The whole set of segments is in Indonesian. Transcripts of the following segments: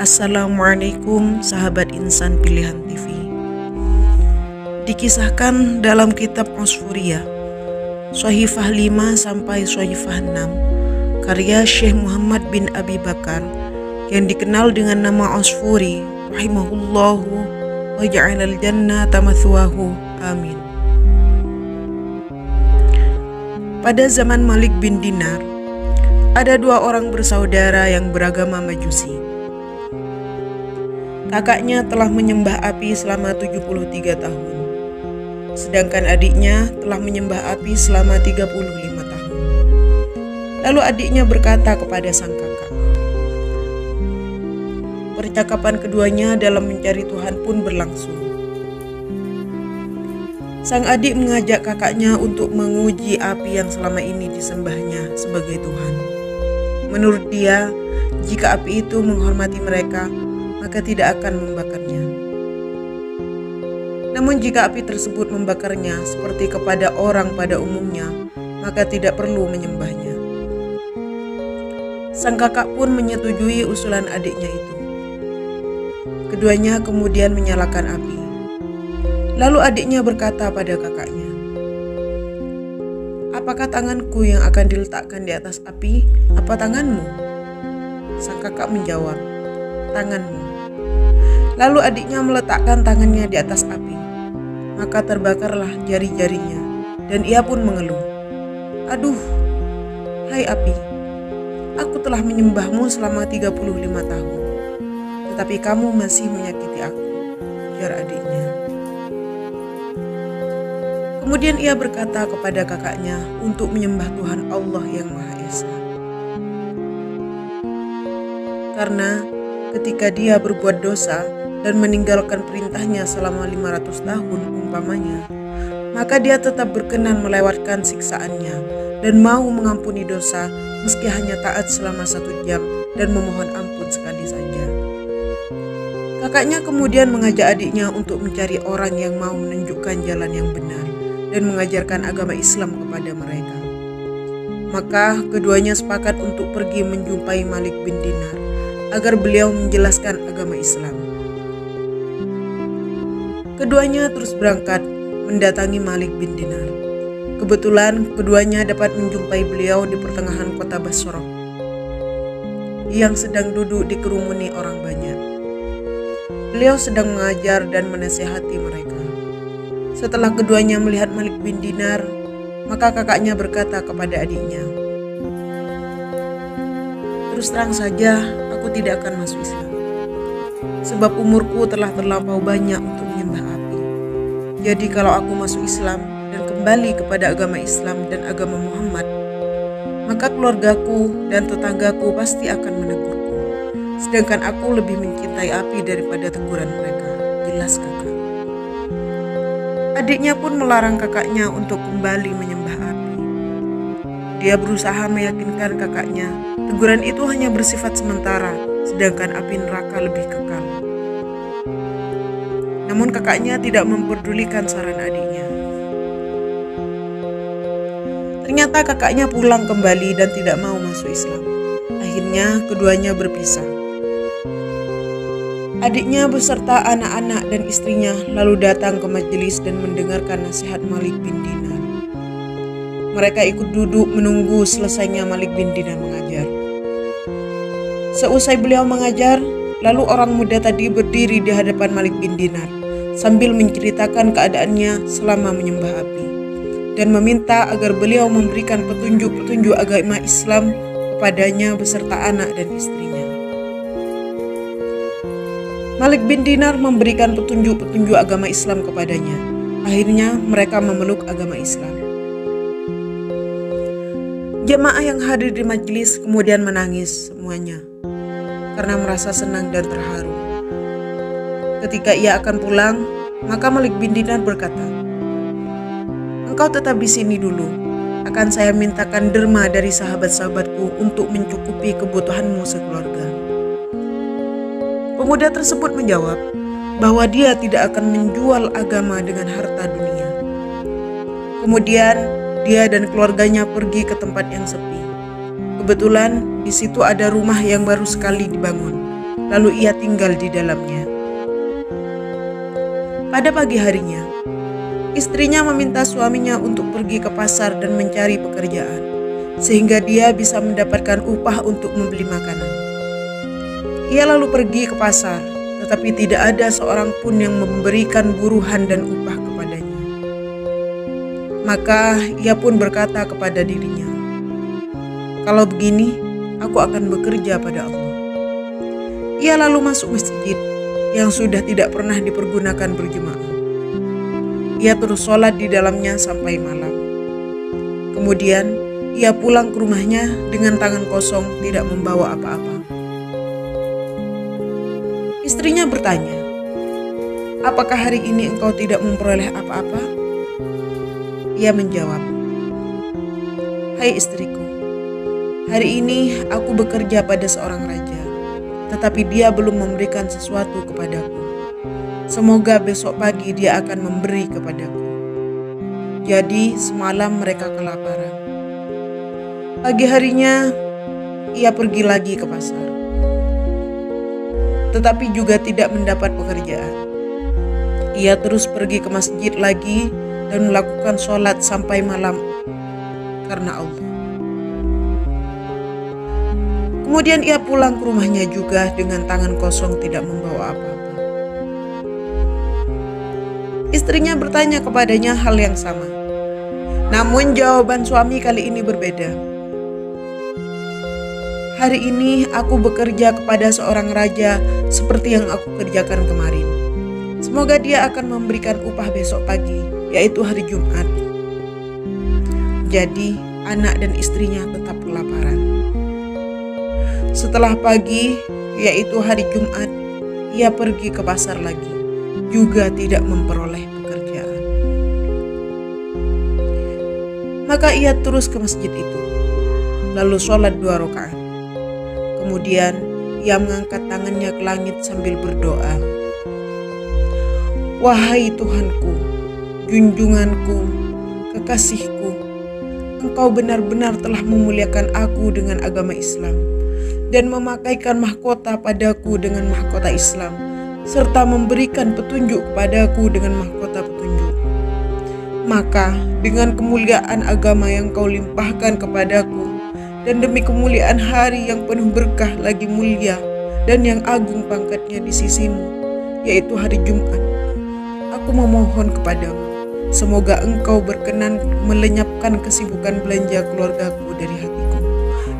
Assalamualaikum sahabat insan pilihan TV. Dikisahkan dalam kitab Usfuriyah Shahifah 5 sampai Shahifah 6 karya Syekh Muhammad bin Abi Bakar yang dikenal dengan nama Usfuri rahimahullahu wa ja'alal jannata mathwahu, amin. Pada zaman Malik bin Dinar, ada dua orang bersaudara yang beragama Majusi. Kakaknya telah menyembah api selama 73 tahun, sedangkan adiknya telah menyembah api selama 35 tahun. Lalu adiknya berkata kepada sang kakak. Percakapan keduanya dalam mencari Tuhan pun berlangsung. Sang adik mengajak kakaknya untuk menguji api yang selama ini disembahnya sebagai Tuhan. Menurut dia, jika api itu menghormati mereka, maka tidak akan membakarnya. Namun jika api tersebut membakarnya seperti kepada orang pada umumnya, maka tidak perlu menyembahnya. Sang kakak pun menyetujui usulan adiknya itu. Keduanya kemudian menyalakan api. Lalu adiknya berkata pada kakaknya, "Apakah tanganku yang akan diletakkan di atas api, apa tanganmu?" Sang kakak menjawab, "Tanganmu." Lalu adiknya meletakkan tangannya di atas api, maka terbakarlah jari-jarinya, dan ia pun mengeluh, "Aduh, hai api, aku telah menyembahmu selama 35 tahun, tetapi kamu masih menyakiti aku," ujar adiknya. Kemudian ia berkata kepada kakaknya untuk menyembah Tuhan Allah yang Maha Esa. Karena ketika dia berbuat dosa dan meninggalkan perintahnya selama 500 tahun umpamanya, maka dia tetap berkenan melewatkan siksaannya dan mau mengampuni dosa meski hanya taat selama 1 jam dan memohon ampun sekali saja. Kakaknya kemudian mengajak adiknya untuk mencari orang yang mau menunjukkan jalan yang benar dan mengajarkan agama Islam kepada mereka. Maka keduanya sepakat untuk pergi menjumpai Malik bin Dinar agar beliau menjelaskan agama Islam. Keduanya terus berangkat mendatangi Malik bin Dinar. Kebetulan keduanya dapat menjumpai beliau di pertengahan kota Basrah yang sedang duduk dikerumuni orang banyak. Beliau sedang mengajar dan menasihati mereka. Setelah keduanya melihat Malik bin Dinar, maka kakaknya berkata kepada adiknya, "Terus terang saja, aku tidak akan masuk Islam, sebab umurku telah terlampau banyak untuk menyembah api. Jadi kalau aku masuk Islam dan kembali kepada agama Islam dan agama Muhammad, maka keluargaku dan tetanggaku pasti akan menegurku. Sedangkan aku lebih mencintai api daripada teguran mereka. Jelas kakak?" Adiknya pun melarang kakaknya untuk kembali menyembah api. Dia berusaha meyakinkan kakaknya teguran itu hanya bersifat sementara, sedangkan api neraka lebih kekal. Namun kakaknya tidak memperdulikan saran adiknya. Ternyata kakaknya pulang kembali dan tidak mau masuk Islam. Akhirnya keduanya berpisah. Adiknya beserta anak-anak dan istrinya lalu datang ke majelis dan mendengarkan nasihat Malik bin Dinar. Mereka ikut duduk menunggu selesainya Malik bin Dinar mengajar. Seusai beliau mengajar, lalu orang muda tadi berdiri di hadapan Malik bin Dinar sambil menceritakan keadaannya selama menyembah api dan meminta agar beliau memberikan petunjuk-petunjuk agama Islam kepadanya beserta anak dan istrinya. Malik bin Dinar memberikan petunjuk-petunjuk agama Islam kepadanya. Akhirnya mereka memeluk agama Islam. Jemaah yang hadir di majelis kemudian menangis semuanya karena merasa senang dan terharu. Ketika ia akan pulang, maka Malik bin Dinar berkata, "Engkau tetap di sini dulu. Akan saya mintakan derma dari sahabat-sahabatku untuk mencukupi kebutuhanmu sekeluarga." Pemuda tersebut menjawab bahwa dia tidak akan menjual agama dengan harta dunia. Kemudian dia dan keluarganya pergi ke tempat yang sepi. Kebetulan di situ ada rumah yang baru sekali dibangun lalu ia tinggal di dalamnya. Pada pagi harinya, istrinya meminta suaminya untuk pergi ke pasar dan mencari pekerjaan, sehingga dia bisa mendapatkan upah untuk membeli makanan. Ia lalu pergi ke pasar, tetapi tidak ada seorang pun yang memberikan buruhan dan upah kepadanya. Maka ia pun berkata kepada dirinya, "Kalau begini, aku akan bekerja pada Allah." Ia lalu masuk masjid yang sudah tidak pernah dipergunakan berjemaah. Ia terus sholat di dalamnya sampai malam. Kemudian ia pulang ke rumahnya dengan tangan kosong, tidak membawa apa-apa. Istrinya bertanya, "Apakah hari ini engkau tidak memperoleh apa-apa?" Ia menjawab, "Hai istriku, hari ini aku bekerja pada seorang raja, tetapi dia belum memberikan sesuatu kepadaku. Semoga besok pagi dia akan memberi kepadaku." Jadi semalam mereka kelaparan. Pagi harinya ia pergi lagi ke pasar, tetapi juga tidak mendapat pekerjaan. Ia terus pergi ke masjid lagi dan melakukan sholat sampai malam karena Allah. Kemudian ia pulang ke rumahnya juga dengan tangan kosong, tidak membawa apa-apa. Istrinya bertanya kepadanya hal yang sama, namun jawaban suami kali ini berbeda. "Hari ini aku bekerja kepada seorang raja seperti yang aku kerjakan kemarin. Semoga dia akan memberikan upah besok pagi, yaitu hari Jumat." Jadi anak dan istrinya tetap kelaparan. Setelah pagi, yaitu hari Jumat, ia pergi ke pasar lagi, juga tidak memperoleh pekerjaan. Maka ia terus ke masjid itu, lalu sholat 2 rakaat. Kemudian ia mengangkat tangannya ke langit sambil berdoa, "Wahai Tuhanku, junjunganku, kekasihku, Engkau benar-benar telah memuliakan aku dengan agama Islam dan memakaikan mahkota padaku dengan mahkota Islam, serta memberikan petunjuk kepadaku dengan mahkota petunjuk. Maka dengan kemuliaan agama yang Kau limpahkan kepadaku, dan demi kemuliaan hari yang penuh berkah lagi mulia dan yang agung pangkatnya di sisimu, yaitu hari Jumat, aku memohon kepadamu, semoga Engkau berkenan melenyapkan kesibukan belanja keluargaku dari hatiku,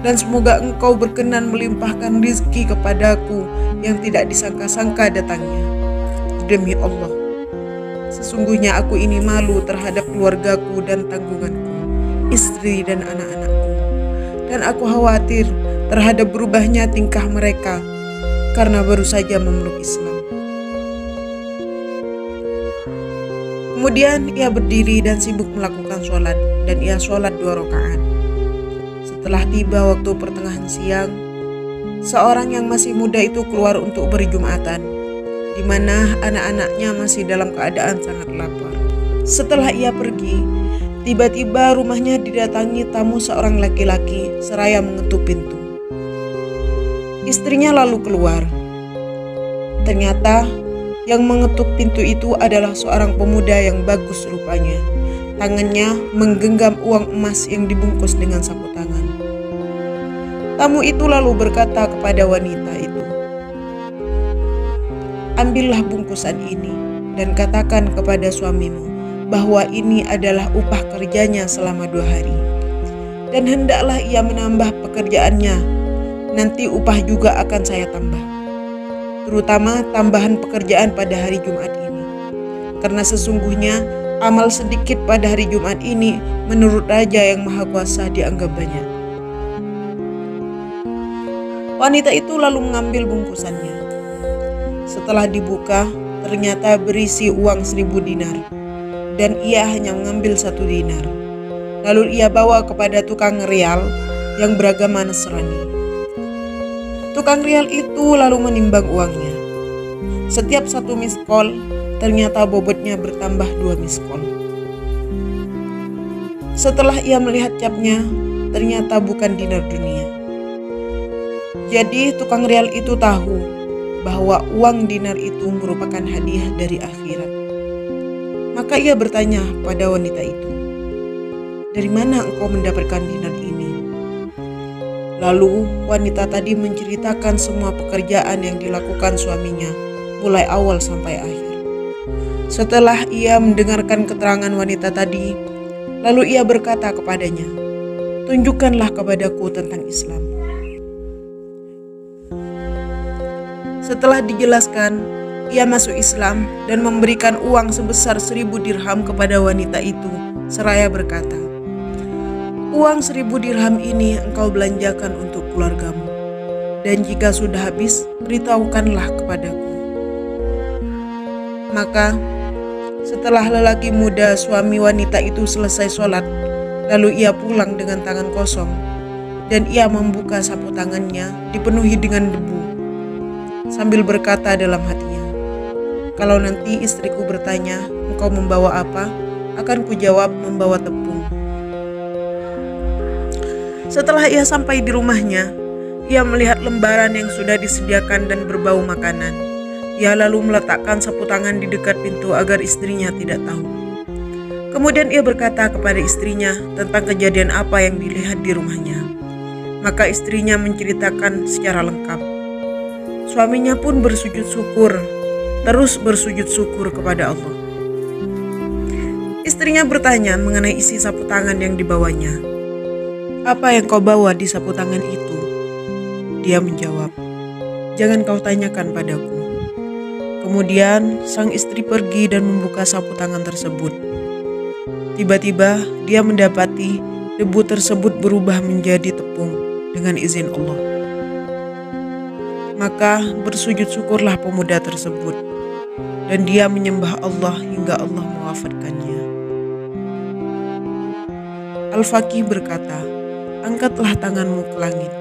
dan semoga Engkau berkenan melimpahkan rizki kepadaku yang tidak disangka-sangka datangnya. Demi Allah, sesungguhnya aku ini malu terhadap keluargaku dan tanggunganku, istri dan anak-anakku. Dan aku khawatir terhadap berubahnya tingkah mereka karena baru saja memeluk Islam." Kemudian ia berdiri dan sibuk melakukan sholat, dan ia sholat 2 rakaat. Setelah tiba waktu pertengahan siang, seorang yang masih muda itu keluar untuk berjumatan, di mana anak-anaknya masih dalam keadaan sangat lapar. Setelah ia pergi, tiba-tiba rumahnya didatangi tamu seorang laki-laki seraya mengetuk pintu. Istrinya lalu keluar. Ternyata yang mengetuk pintu itu adalah seorang pemuda yang bagus rupanya. Tangannya menggenggam uang emas yang dibungkus dengan sapu tangan. Tamu itu lalu berkata kepada wanita itu, "Ambillah bungkusan ini dan katakan kepada suamimu bahwa ini adalah upah kerjanya selama 2 hari. Dan hendaklah ia menambah pekerjaannya, nanti upah juga akan saya tambah. Terutama tambahan pekerjaan pada hari Jumat ini. Karena sesungguhnya amal sedikit pada hari Jumat ini menurut Raja yang Maha Kuasa dianggap banyak." Wanita itu lalu mengambil bungkusannya. Setelah dibuka, ternyata berisi uang 1000 dinar. Dan ia hanya mengambil 1 dinar. Lalu ia bawa kepada tukang rial yang beragama Nasrani. Tukang rial itu lalu menimbang uangnya. Setiap 1 miskol, ternyata bobotnya bertambah 2 miskol. Setelah ia melihat capnya, ternyata bukan dinar dunia. Jadi tukang rial itu tahu bahwa uang dinar itu merupakan hadiah dari akhirat. Maka ia bertanya pada wanita itu, "Dari mana engkau mendapatkan dinar ini?" Lalu wanita tadi menceritakan semua pekerjaan yang dilakukan suaminya, mulai awal sampai akhir. Setelah ia mendengarkan keterangan wanita tadi, lalu ia berkata kepadanya, "Tunjukkanlah kepadaku tentang Islam." Setelah dijelaskan, ia masuk Islam dan memberikan uang sebesar 1000 dirham kepada wanita itu, seraya berkata, "Uang 1000 dirham ini engkau belanjakan untuk keluargamu, dan jika sudah habis, beritahukanlah kepadaku." Maka, setelah lelaki muda suami wanita itu selesai sholat, lalu ia pulang dengan tangan kosong, dan ia membuka sapu tangannya dipenuhi dengan debu, sambil berkata dalam hatinya, "Kalau nanti istriku bertanya, 'Engkau membawa apa?' akan kujawab, 'Membawa tepung.'" Setelah ia sampai di rumahnya, ia melihat lembaran yang sudah disediakan dan berbau makanan. Ia lalu meletakkan sapu tangan di dekat pintu agar istrinya tidak tahu. Kemudian ia berkata kepada istrinya tentang kejadian apa yang dilihat di rumahnya. Maka istrinya menceritakan secara lengkap. Suaminya pun bersujud syukur, terus bersujud syukur kepada Allah. Istrinya bertanya mengenai isi sapu tangan yang dibawanya. "Apa yang kau bawa di sapu tangan itu?" Dia menjawab, "Jangan kau tanyakan padaku." Kemudian sang istri pergi dan membuka sapu tangan tersebut. Tiba-tiba dia mendapati debu tersebut berubah menjadi tepung dengan izin Allah. Maka bersujud syukurlah pemuda tersebut, dan dia menyembah Allah hingga Allah mewafatkannya. Al-Faqih berkata, "Angkatlah tanganmu ke langit.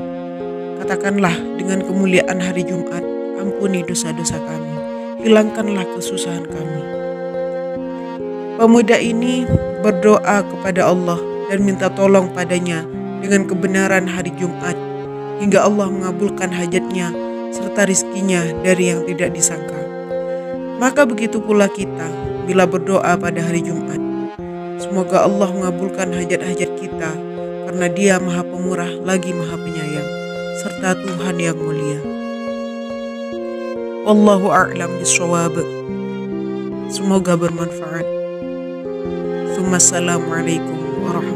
Katakanlah dengan kemuliaan hari Jumat, ampuni dosa-dosa kami, hilangkanlah kesusahan kami." Pemuda ini berdoa kepada Allah dan minta tolong padanya dengan kebenaran hari Jumat, hingga Allah mengabulkan hajatnya serta rizkinya dari yang tidak disangka. Maka begitu pula kita bila berdoa pada hari Jumat. Semoga Allah mengabulkan hajat-hajat kita, karena Dia Maha Pemurah lagi Maha Penyayang, serta Tuhan yang mulia. Wallahu a'lam bishawab. Semoga bermanfaat. Assalamualaikum warahmatullahi wabarakatuh.